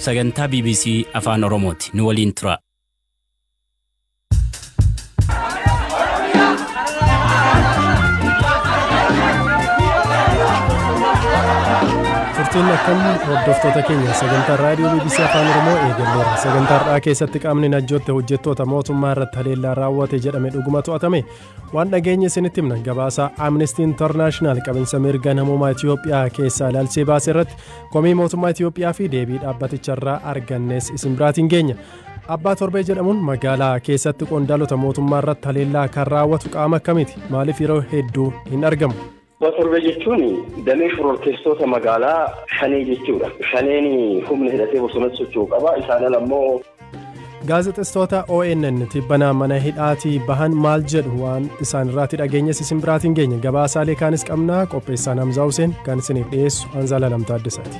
sagantaa BBC Afaan Oromooti. Nu waliin tura. Turtiin akkam hordoftoota keenya sagantaa raadiyoo BBC Afaan Oromoo eegalleera. Sagantaa keessatti qaamni najjootte hojjettoota mootummaa irratti haleellaa raawwate jedhame dhuguma to'atame. Waan dhageenye isinitti himna gabaasa Amnesty International qabiinsa mirga namummaa Itoophiyaa keessaa ilaalchisee baase irratti komii mootummaa Itoophiyaa fi deebii dhaabbaticharraa argannes isin biraatiin geenya. Abbaa Torbee jedhamuun magaalaa keessatti qondaalota mootummaa irratti haleellaa kan raawwatu qaama akkamiiti? Maaliif yeroo hedduu hin argamu? Torbee jechuun damee shororkeessitoota magaalaa Shanee jechuudha. Shaneen humna hidhatee bosonatti socho'u qaba. Isaan ammoo gaazexeessitoota ONN tibbanaa mana hidhaatii bahan maal jedhu waan isaan irraatti dhageenyes isin biraatiin geenya. Gabaasaalee kaanis qabnaa. Qopheessaan Hamzaa Huseen kan isiniif dhiyeessu Anzaala Lamtaaddisaati.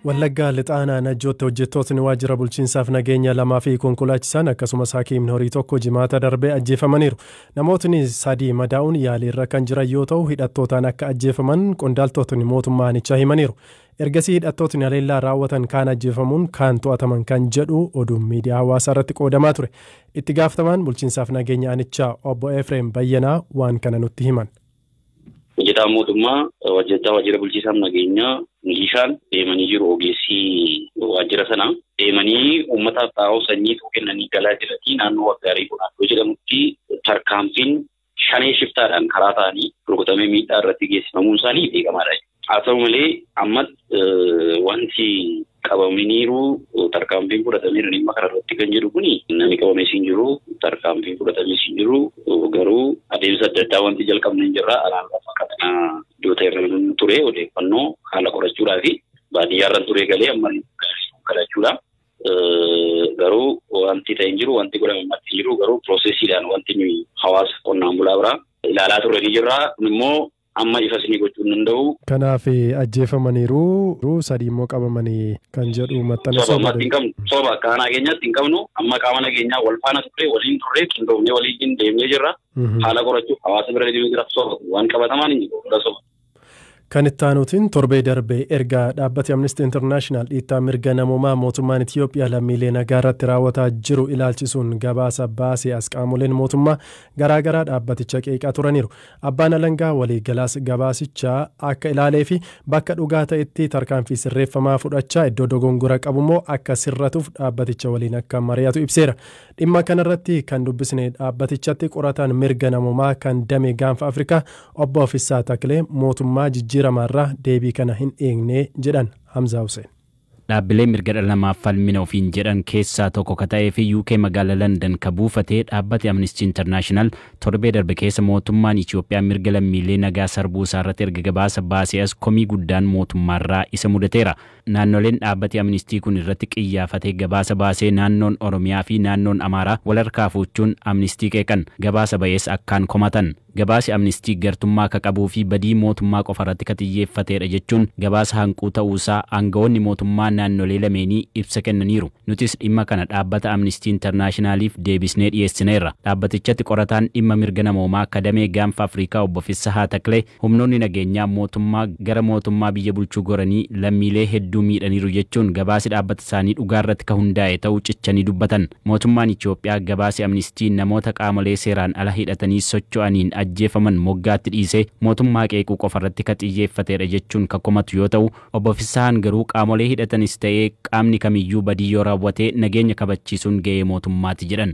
Wallaggaa lixaanaa najjootte hojjettootni waajjira bulchiinsaaf nageenya lamaa fi konkolaachisan akkasumas hakiimni horii tokko jimaata darbee ajjeefamaniiru. Namootni sadii madaa'uun yaaliirra kan jiran yoo ta'u hidhattootaan akka ajjeefaman qondaaltotni mootummaanichaa himaniiru. Ergasii hidhattootni haleellaa raawwatan kaan ajjeefamuun kaan to'ataman kan jedhu oduun miidiyaa hawaasaa irratti qoodamaa ture. Itti gaafatamaan bulchiinsaaf nageenya aanichaa obbo Efreem Bayyanaa waan kana nutti himan. Hojjetaa mootummaa hojjetaa waajjira bulchiinsaaf nageenyaa milishaan deemanii jiru. Ogeessii waajjira sana deemanii uummataaf xaa'oo sanyii kennanii galaa jiranii naannoo Waggaarii Bonaatoo jedhamutti tarkaanfiin Shanee shiftaadhaan karaa ta'anii rukutamee miidhaa irratti geessifamuun isaanii beekamaadha. Haa ta'u malee amma wanti qabamaniiru tarkaanfiin fudhatameera dhimma kana irratti kan jedhu kuni namni qabamee siin jiru tarkaanfiin fudhatamee siin jiru garuu adeemsa adda addaa wanti jalqabne hin jirra. Alaabaa kana iddoo irra ture odeeffannoo haala qorachuudhaa fi baadiyyaarra ture galee amma kadhachuudha. Garuu wanti ta'e hin jiru wanti godhamatti jiru garuu piroosesiidhaan wanti nuyi hawaasa qonnaan bulaa biraa ilaalaa turre ni jirra. Kun immoo amma ifa isinii gochuu hin danda'u. Kanaaf ajjeefamaniiru sadii immoo qabamanii kan jedhu maxxansa soba akka nageenyaatti hin qabnu amma qaama nageenyaa wal faana ture waliin turre qindoomnee waliin deemnee jirra. Haala qorachuuf hawaasa bira deemee jira soba waan qabatamaan hin jiru soba. Kan itti aanutiin torbee darbee erga dhaabbati Amnesty International dhiittaa mirga namummaa mootummaan Itoophiyaa lammiilee nagaa irratti raawwataa jiru ilaalchisuun gabaasa baasee as qaamoleen mootummaa garaagaraa dhaabbaticha qeeqaa turaniiru. Abbaan alangaa waliigalaas gabaasichaa akka ilaalee fi bakka dhugaa ta'etti tarkaanfii sirreeffamaa fudhachaa iddoo dogongora qabu immoo akka sirratuuf dhaabbaticha waliin akka mari'atu ibseera. Dhimma kanarratti kan dubbisne dhaabbatichatti qorataan mirga namummaa kan damee gaanfa Afrikaa obbo Offisaa Taklee mootummaa jijjiiramarraa deebii kana hin eegne jedhan Hamzaa Huseen. Dhaabbilee mirga dhala namaaf falmina ofiin jedhan keessaa tokko ka ta'ee fi UK magaalaa London ka buufatee dhaabbati Amnesty International torbee darbe keessa mootummaan Itoophiyaa mirga lammiilee nagaa sarbuu isaarratti erga gabaasa baasee as komii guddaan mootummaarraa isa mudateera. Naannoleen dhaabbati Amnesty kun irratti qiyyaafatee gabaasa baasee naannoon Oromiyaa fi naannoon Amaaraa wal harkaa fuuchuun Amnesty qeeqan gabaasa ba'ees akkaan komatan. Gabaasi Amnesty gartummaa ka qabuu fi badii mootummaa qofa irratti ka xiyyeeffateedha jechuun gabaasa hanquu ta'uusaa aangawoonni mootummaa naannolee lameenii ibsa kennaniiru. Nutis dhimma kana dhaabbata Amnesty Internationaliif deebisnee dhiyeessineerra. Dhaabbatichatti qorataan dhimma mirga namoomaa kadamee gaanfa Afrikaa obbo Fissahaa Taklee humnoonni nageenyaa mootummaa gara mootummaa biyya bulchuu goranii lammiilee hedduu miidhaniiru jechuun gabaasi dhaabbata isaanii dhugaarratti ka hundaa'e ta'uu cichanii dubbatan. Mootummaan Itoophiyaa gabaasi Amnesty namoota qaamolee seeraan ala hidhatanii socho'aniin ajjeefaman moggaatti dhiisee mootummaa qeequu qofa irratti ka xiyyeeffateedha jechuun ka komatu yoo ta'u obbo Fissahaan garuu qaamolee hidhatanis ta'ee qaamni kamiyyuu badii yoo raawwate nageenya kabachiisuun ga'ee mootummaati jedhan.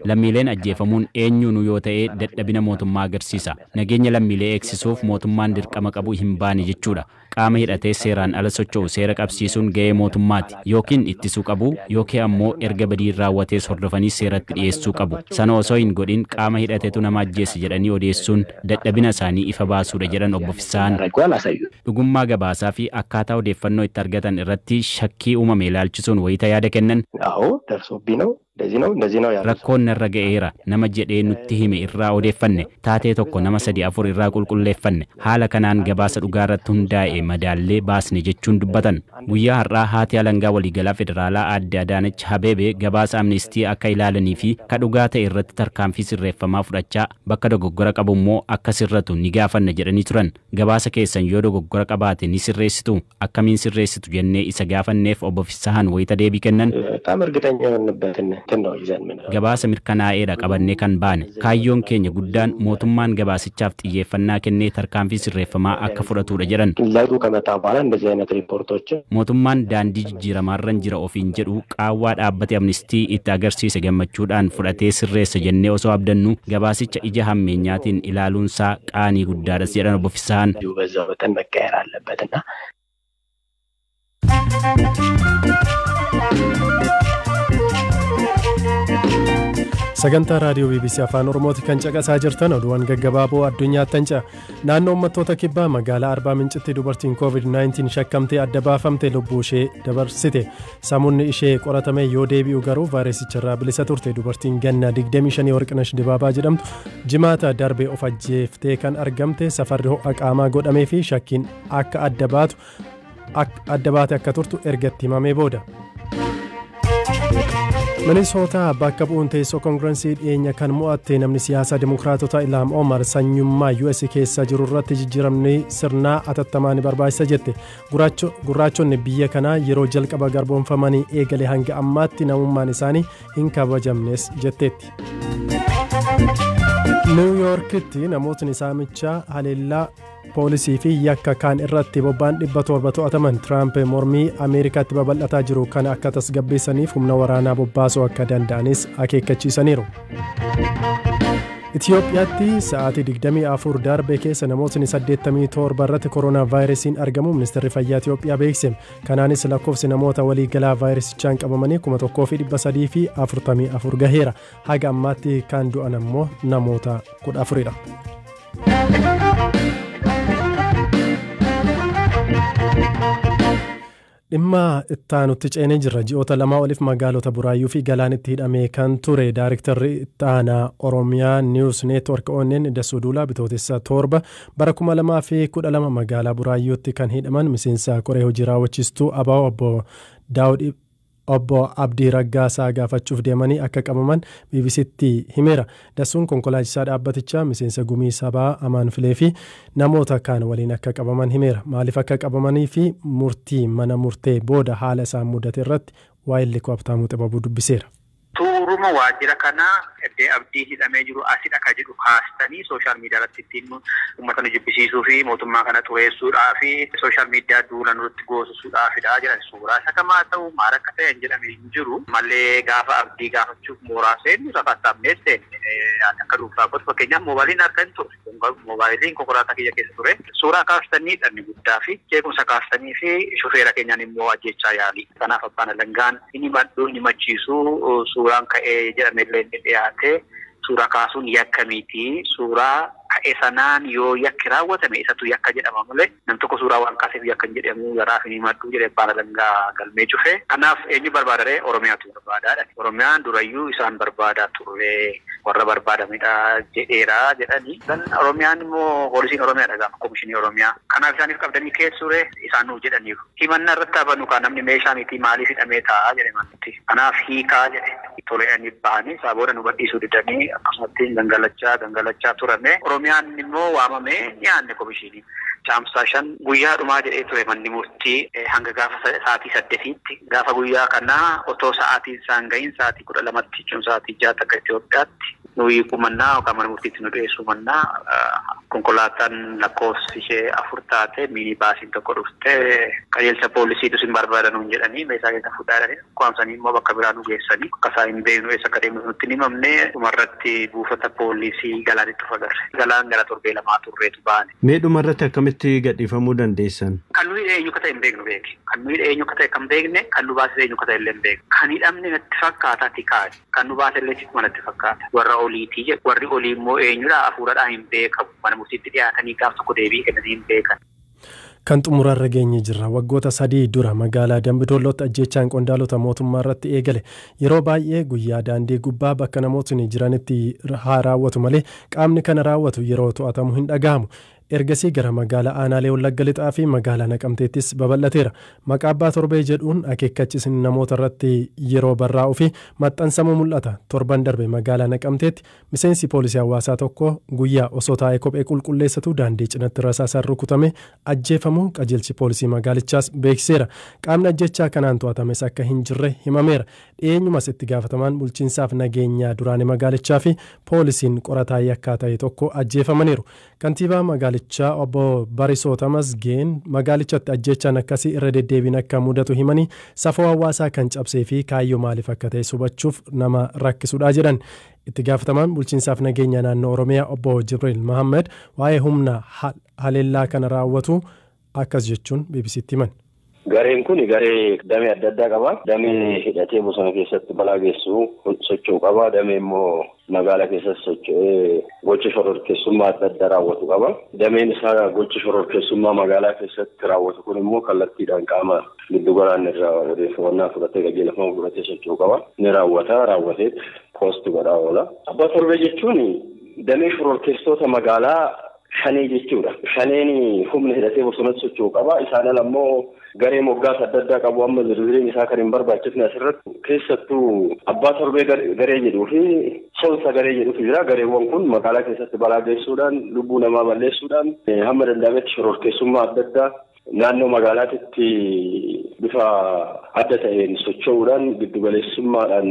Lammiileen ajjeefamuun eenyuunu yoo ta'e dadhabina mootummaa agarsiisa. Nageenya lammiilee eegsisuuf mootummaan dirqama qabu hin baane jechuudha. Qaama hidhatee seeraan ala socho'u seera qabsiisuun ga'ee mootummaati. Yookiin ittisuu qabu yookiin ammoo erga badii raawwatees hordofanii seeratti dhiyeessuu qabu. Sana osoo hin godhin qaama hidhateetu nama ajjeesse jedhanii odeessuun dadhabina isaanii ifa baasuudha jedhan obbo Fissahaan. Dhugummaa gabaasaa fi akkaataa odeeffannoo itti argatan irratti shakkii uumame ilaalchisuun wayita yaada kennan. Rakkoon narra ga'eera nama jedhee nutti hime irraa odeeffanne taatee tokko nama 3-4 irraa qulqulleeffanne haala kanaan gabaasa dhugaarratti hundaa'e madaallee baasne jechuun dubbatan. Guyyaa har'aa haati alangaa waliigalaa federaalaa aadde Adaanech Abeebee gabaasa amnistii akka ilaalanii fi ka dhugaa ta'e irratti tarkaanfii sirreeffamaa fudhachaa bakka dogoggora qabu immoo akka sirratu ni gaafanna jedhanii turan. Gabaasa keessan yoo dogoggora qabaate ni sirreessitu akkamiin sirreessitu jennee isa gaafanneef obbo Fisahan wayita deebii kennan. Gabaasa mirkanaa'eedha qabannee kan baane kaayyoon keenya guddaan mootummaan gabaasichaaf xiyyeeffannaa kennee tarkaanfii sirreeffamaa akka fudhatudha jedhan. Mootummaan daandii jijjiiramaarran jira ofiin jedhu qaawwaa dhaabbate amnistii itti agarsiise gammachuudhaan fudhatee sirreessa jennee osoo abdannu gabaasicha ija hammeenyaatiin ilaaluunsaa qaanii guddaadhas jedhan obbo Fisahan. Sagantaa raadiyoo BBC Afaan Oromooti kan caqasaa jirtan oduuwwan gaggabaaboo addunyaatti hanca naannoo uummattoota kibbaa magaalaa Arbaa Mincitti dubartiin COVID-19 shakkamtee adda baafamte lubbuu ishee dabarsite. Samuunni ishee qoratame yoo deebi'u garuu vaayirasicharraa bilisa turte. Dubartiin ganna 25 Warqinash Dibaabaa jedhamtu jimaata darbee of ajjeeftee kan argamte safarri ho'a qaamaa godhamee fi shakkiin akka adda baate akka turtu ergatti himamee booda. Minnesota bakka bu'uun teessoo koongirensii dhiyeenya kan mo'atte namni siyaasaa dimokiraatota Ilham Omar sanyummaa US keessa jiru irratti jijjiiramni sirnaa atattamaan barbaachisa jette. Gurraachonni biyya kanaa yeroo jalqaba garboomfamanii eegale hanga ammaatti namummaan isaanii hin kabajamnes jetteetti. New Yorkitti namootni saamichaa haleellaa poolisii fi yakka kaan irratti bobba'an 700 to'ataman. Trump mormii Ameerikaatti babal'ataa jiru kana akka tasgabbeessaniif humna waraanaa bobbaasuu akka danda'anis akeekkachiisaniiru. Itoophiyaatti sa'aatii 24 darbe keessa namootni 87 irratti koronaa vaayirasiin argamu ministeerri fayyaa Itoophiyaa beeksise. Kanaanis lakkoofsi namoota waliigalaa vaayirasichaan qabamanii 1344 gaheera. Haga ammaatti kan du'an ammoo namoota 14dha. Dhimma ittaanutti ceenee jirra. Ji'oota lamaa oliif magaalota Buraayyuu fi Galaanitti hidhamee kan ture Daayiriktarri ittaanaa Oromiyaa Niwus Neetwork ONN Dassuu Duulaa bitootessa 7 bara 2012 magaalaa Buraayyuutti kan hidhaman miseensa koree hojii raawwachiistuu ABO obbo Abdii Raggaasaa gaafachuuf deemanii akka qabaman BBCtti himeera. Dassuun konkolaachisaa dhaabbatichaa miseensa gumii sabaa Amaan Filee fi namoota kaan waliin akka qabaman himeera. Maaliif akka qabamanii fi murtii mana murtee booda haala isaan mudate irratti waa'illee Abtaamuu Xibabuu dubbiseera. Tuuruma waajjira kanaa Addee Abdii hidhamee jiru asidha ka jedhu kaastanii sooshaal miidiyaa irratti ittiin uummata nu jibbisiisuu fi mootummaa kana xureessuudhaa fi sooshaal miidiyaa duula nutti goosisuudhaafidha jedhan suuraa shakamaa ta'u maal akka ta'e hin jedhamee hin jiru. Mallee gaafa Abdii gaafachuuf mooraa seennu safattaamnees akka dhuunfaa godhu fakkeenyaaf moobaayiliin harka hin turre. Moobaayiliin konkolaataa kiyya keessa ture. Suuraa kaastanii dhanni guddaa fi jeequmsa kaastanii fi shufeera keenyaan immoo ajjechaa yaalii. Kanaaf abbaan alangaan inni maddu inni machiisuu suuraan ka'ee jedhamellee inni dhiyaate suuraa kaasuun yakka miti. Suuraa ka'ee sanaan yoo yakki raawwatame isatu yakka jedhama malee nam tokko suuraa waan kaaseef yakka hin jedhamu garaaf inni maddu jedhee abbaan alangaa galmee cufe. Kanaaf eenyu barbaadare Oromiyaatu barbaadaadha. Oromiyaan durayyuu isaan barbaadaa ture warra barbaadamedha jedheera jedhanii. Oromiyaan immoo poolisiin Oromiyaadha gaafa komishinii Oromiyaa. Kanaaf isaaniif qabdanii keessure isaan nuuf jedhaniiru. Himannaa irratti hafanu kan namni meeshaa miti maaliif hidhamee ta'a jedhe manatti. Kanaaf hiikaa jedhe tole'anii bahanii isaa booda nu badhiisuu didanii akkasumatti gangalachaa turame. Oromiyaan immoo waamamee nyaanne komishinii. Caamsaa 5 guyyaa dhumaa jedhee ture manni murtii hanga gaafa sa'aatii 8tti gaafa guyyaa kanaa otoo sa'aatiin isaan gahin sa'aatii 12tti jechuun sa'aatii 6 akka Itoophiyaatti nuyi kumannaa yookaan mana murtiitti nu dhiyeessuu mannaa konkolaataan lakkoofsi ishee 4 taate miini baasiin tokko dhuftee qajeelcha poolisiitu isin barbaadan jedhanii meeshaa keessa fudhaadhanii kwaamsanii immoo bakka biraa nu geessanii akka isaa hin beeknu eessa akka deemnu nutti hin himamne dhumarratti buufata poolisii Galaanitti of agarre. Galaan gara torbee 2 turreetu baane. Mee dhumarratti akkamitti gadhiifamuu dandeessan? Kan nuyi eenyu akka ta'e hin beeknu beeki. Kan nuyi eenyu akka ta'e kan beekne kan nu baase eenyu akka ta'e illee hin beeknu. Kan hidhamne natti fakkaata tikaani. Kan nu baase illee sikkuma natti fakkaata. Warra oliitii jedhu. Warri olii immoo eenyudha hafuuradhaan hin beekamu. Mana murtiitti dhiyaatanii gaaf tokko deebii kennanii hin beekan. Kan xumurarra geenye jirra. Waggoota 3 dura magaalaa Dambidollootti ajjeechaan qondaalota mootummaa irratti eegale. Yeroo baay'ee guyyaa daandii gubbaa bakka namootni jiranitti haa raawwatu malee qaamni kana raawwatu yeroo to'atamu hin dhagahamu. Ergasii gara magaalaa Aanaalee Wallagga Lixaa fi magaalaa Naqamteettis babal'ateera. Maqaa Abbaa Torbee jedhuun akeekkachiisni namoota irratti yeroo barraa'uu fi maxxansamu mul'ata. Torban darbe magaalaa Naqamteetti miseensi poolisii hawaasaa tokko guyyaa osoo taa'ee kophee qulqulleessatu daandii cinatti rasaasaan rukutame ajjeefamuu qajeelchi poolisii magaalichaas beeksiseera. Qaamni ajjechaa kanaan to'atames akka hin jirre himameera. Dhiyeenyumas itti gaafatamaan bulchiinsaaf nageenyaa duraanii magaalichaa fi poolisiin qorataa yakkaa ta'e tokko ajjeefamaniiru. Kantiibaa magaalichaa obbo Barisoo Tamasgeen magaalichatti ajjechaan akkasii irra deddeebiin akka mudatu himanii safuu hawaasaa kan cabsee fi kaayyoo maaliif akka ta'e hubachuuf nama rakkisudha jedhan. Itti gaafatamaan bulchiinsaaf nageenya naannoo Oromiyaa obbo Jibril Mahammed waa'ee humna haleellaa kana raawwatu akkas jechuun BBC'tti himan. Gareen kun garee damee adda addaa qaba. Damee hidhatee bosona keessatti balaa geessu socho'u qaba. Damee immoo magaalaa keessatti socho'ee gocha shororkeessummaa adda addaa raawwatu qaba. Dameen isaa gocha shororkeessummaa magaalaa keessatti raawwatu kun immoo kallattiidhaan qaama giddu galaan irraa odeeffannoo fudhatee qajeelfama fudhatee socho'u qaba. Ni raawwatee poosti godhaa oola. Abbaa Torbee jechuun damee shororkeessitoota magaalaa Shanee jechuudha. Shaneen humna hidhatee bosonatti socho'u qaba. Isaan ala immoo garee moggaas adda addaa qabu amma zirziiriin isaa kan hin barbaachifne asirratti keessattuu Abbaa Torbee garee jedhuu fi Sonsa garee jedhutu jira. Gareewwan kun magaalaa keessatti balaa geessuudhaan lubbuu namaa balleessuudhaan hamma danda'ametti shororkeessummaa adda addaa naannoo magaalaatitti bifa adda ta'een socho'uudhaan giddugaleessummaadhaan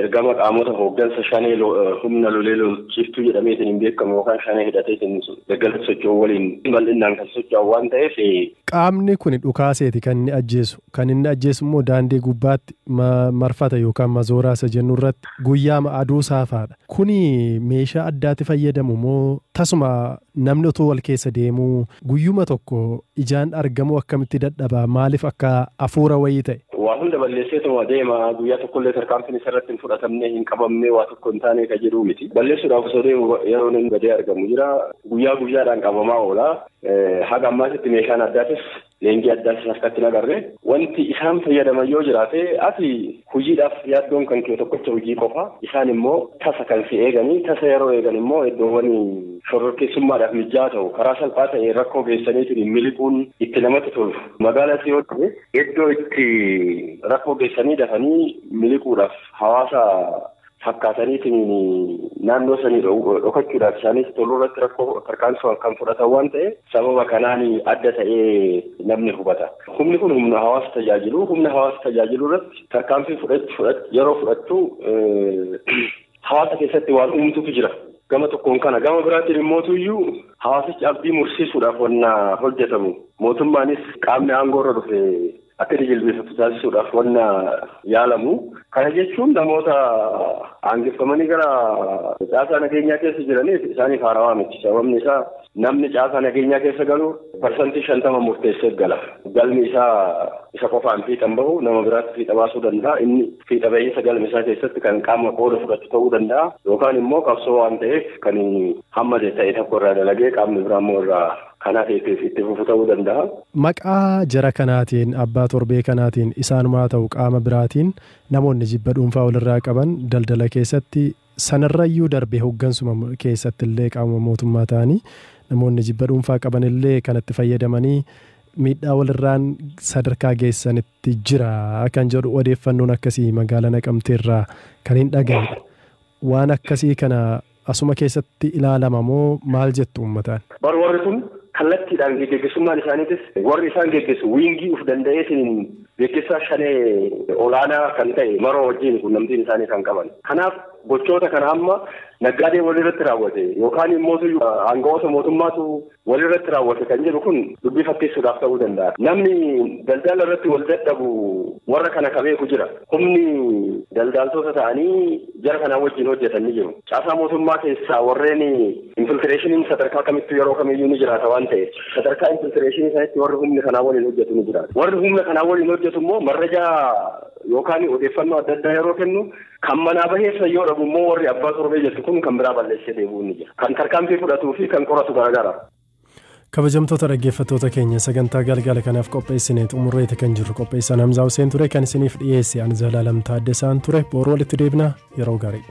ergama qaamota hooggansa Shanee humna lolee lolchiiftuu jedhameetiin hin beekamu yookaan Shanee hidhateetiin deeggarsa socho'u waliin bal'inaan kan socho'u waan ta'eef. Qaamni kun dhukaaseeti kan inni ajjeesu. Kan inni ajjeesu immoo daandii gubbaatti marfata yookaan mazooraa isa jennu irratti guyyaa aduu saafaadha. Kuni meeshaa addaatti fayyadamu moo tasuma namni otoo wal keessa deemuu guyyuma tokko ijaan argamu akkamitti dadhabaa maaliif akka afuura wayii ta'e? Waa hunda balleesseetuma deema guyyaa tokkollee tarkaanfiin isarratti hin fudhatamne hin qabamne waa tokko hin taane ka jedhuu miti. Balleessuudhaaf osoo deemu yeroo inni badee argamu jira. Guyyaa guyyaadhaan qabamaa oola. Haga ammaatitti meeshaan addaatis leenjii addaas harkatti nagarre wanti isaan fayyadaman yoo jiraate ati hojiidhaaf yaaddoon kan kee tokkocha hojii qofa isaan immoo tasa kan si eeganii tasa yeroo eegan immoo iddoowwan shororkeessummaadhaaf mijaa ta'u karaa salphaa ta'een rakkoo geessaniitiin miliquun itti namatti tolu magaalaa yoo ta'e iddoo itti rakkoo geessanii dafanii miliquudhaaf hawaasa fakkaataniitiin naannoo sanii dhokachuudhaaf isaanis tolurratti rakkoo tarkaanfii kan fudhatan waan ta'e sababa kanaan adda ta'ee namni hubata. Humni kun humna hawaasa tajaajilu. Humna hawaasa tajaajilu irratti tarkaanfii yeroo fudhattu hawaasa keessatti waan uumtutu jira. Gama tokkoon kana gama biraatiin immootuyyuu hawaasichi abdii mursiisuudhaaf wanna hojjetamu. Mootummaanis qaamni aangoo irra dhufe akka jilbeeffatu taasisuudhaaf wanna yaalamu. Kana jechuun namoota aangeffamanii gara caasaa nageenyaa keessa jiraniif isaaniif haarawaa miti. Sababni isaa namni caasaa nageenyaa keessa galu parsantii 50 murteessee gala. Galmi isaa isa qofaan fiixan bahu nama biraatti fiixa baasuu danda'a. Inni fiixa bahiinsa galmi isaa keessatti kan qaama qooda fudhatu ta'uu danda'a. Yookaan immoo qabsoo waan ta'eef kan hamma ta'e tokko irraa dalagee qaamni biraa immoo irraa kanaaf itti fufu ta'uu danda'a. Maqaa jara kanaatiin Abbaa Torbee kanaatiin isaanumaa ta'u qaama biraatiin namoonni jibba dhuunfaa walirraa qaban daldala keessatti sanarrayyuu darbee hooggansuma keessatti illee qaama mootummaa ta'anii namoonni jibba dhuunfaa qaban illee kanatti fayyadamanii miidhaa walirraan sadarkaa geessanitti jira kan jedhu odeeffannoon akkasii magaalaa Naqamteerraa kan hin dhaga'edha. Waan akkasii kana asuma keessatti ilaalama moo maal jettu uummataan? Warri kun kallattiidhaan geggeessummaan isaaniitis warri isaan geggeessu wiingii uf danda'eetiin geggeessaa Shanee olaanaa kan ta'e maroo wajjin quunnamtiin isaanii kan qaban. Kanaaf gochoota kana amma naggaadee walirratti raawwate yookaan immoo aangawoota mootummaatu walirratti raawwate kan jedhu kun dubbii fakkeessuudhaaf ta'uu danda'a. Namni daldala irratti wal dadhabu warra kana kabeeku jira. Humni daldaltoota ta'anii jara kanaa wajjin hojjetan ni jiru. Caasaa mootummaa keessaa warreen infiltireeshiniin sadarkaa kamittuu yeroo kamiyyuu ni jiraata waan ta'eef sadarkaa infiltireeshinii isaanitti warri humni kanaa waliin hojjetu ni jiraata. Warri humna kanaa waliin hojjetu immoo marrajaa yookaan odeeffannoo adda addaa yeroo kennu kan manaa baheessa yoo dhabu immoo warri Abbaa Torbee jettu kun kan biraa balleessee deebi'uu ni jira. Kan tarkaanfii fudhatuu fi kan qoratu garaagara. Kabajamtoota dhaggeeffattoota keenya sagantaa galgala kanaaf qopheessinee xumurreeti kan jirru qopheessan Hamzaa Hussein ture kan isiniif dhiyeesse ani Zalaalam Taaddesaan ture boru walitti deebina yeroo gaarii.